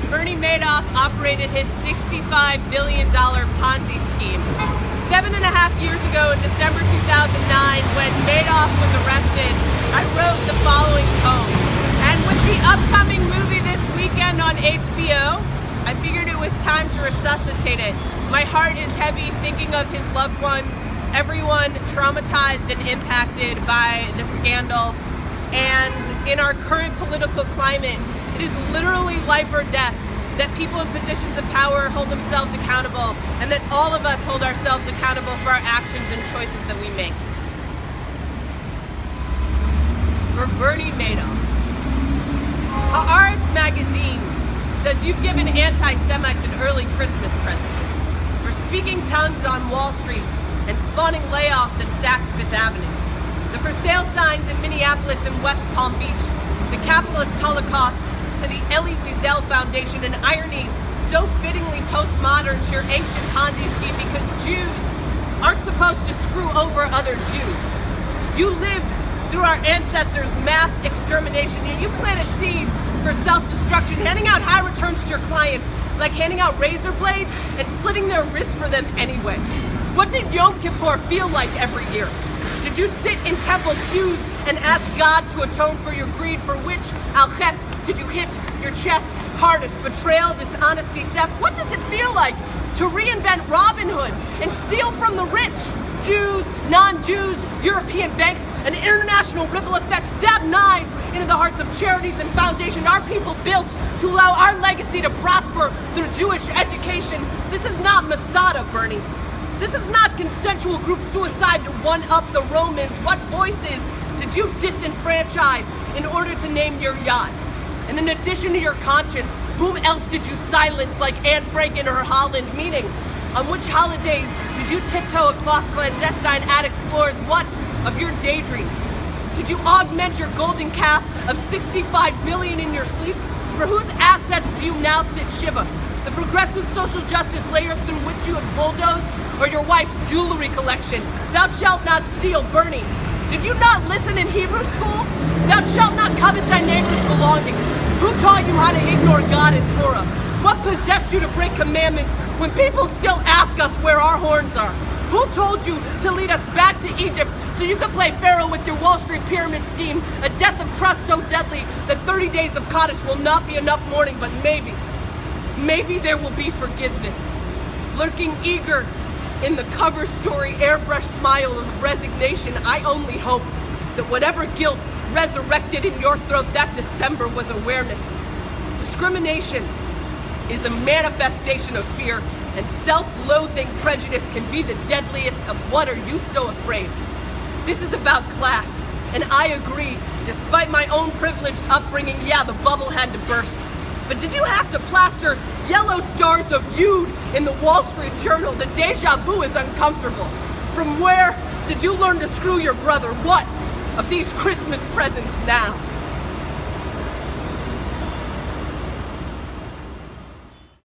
Bernie Madoff operated his $65 billion Ponzi scheme. 7.5 years ago in December 2009, when Madoff was arrested, I wrote the following poem. And with the upcoming movie this weekend on HBO, I figured it was time to resuscitate it. My heart is heavy thinking of his loved ones, everyone traumatized and impacted by the scandal. And in our current political climate, it is literally life or death that people in positions of power hold themselves accountable, and that all of us hold ourselves accountable for our actions and choices that we make. For Bernie Madoff. Haaretz magazine says you've given anti-Semites an early Christmas present for speaking tongues on Wall Street and spawning layoffs at Saks Fifth Avenue. The for sale signs in Minneapolis and West Palm Beach, the capitalist Holocaust to the Elie Wiesel Foundation, an irony so fittingly postmodern to your ancient Ponzi scheme, because Jews aren't supposed to screw over other Jews. You lived through our ancestors' mass extermination, yet you planted seeds for self-destruction, handing out high returns to your clients, like handing out razor blades and slitting their wrists for them anyway. What did Yom Kippur feel like every year? Did you sit in temple pews and ask God to atone for your greed? For which al chet did you hit your chest hardest? Betrayal, dishonesty, theft? What does it feel like to reinvent Robin Hood and steal from the rich? Jews, non-Jews, European banks, an international ripple effect stab knives into the hearts of charities and foundations our people built to allow our legacy to prosper through Jewish education. This is not Masada, Bernie. This is not consensual group suicide to one-up the Romans. What voices did you disenfranchise in order to name your yacht? And in addition to your conscience, whom else did you silence like Anne Frank in her Holland? Meaning, on which holidays did you tiptoe across clandestine attic floors? What of your daydreams? Did you augment your golden calf of $65 billion in your sleep? For whose assets do you now sit Shiva? The progressive social justice layer through which you have bulldozed, or your wife's jewelry collection? Thou shalt not steal, Bernie. Did you not listen in Hebrew school? Thou shalt not covet thy neighbor's belongings. Who taught you how to ignore God and Torah? What possessed you to break commandments when people still ask us where our horns are? Who told you to lead us back to Egypt so you could play Pharaoh with your Wall Street pyramid scheme? A death of trust so deadly that 30 days of Kaddish will not be enough mourning, but maybe there will be forgiveness. Lurking eager in the cover story airbrush smile of resignation, I only hope that whatever guilt resurrected in your throat that December was awareness. Discrimination is a manifestation of fear, and self-loathing prejudice can be the deadliest of what are you so afraid. This is about class, and I agree, despite my own privileged upbringing, yeah, the bubble had to burst. But did you have to plaster yellow stars of Yud in the Wall Street Journal? The deja vu is uncomfortable. From where did you learn to screw your brother? What of these Christmas presents now?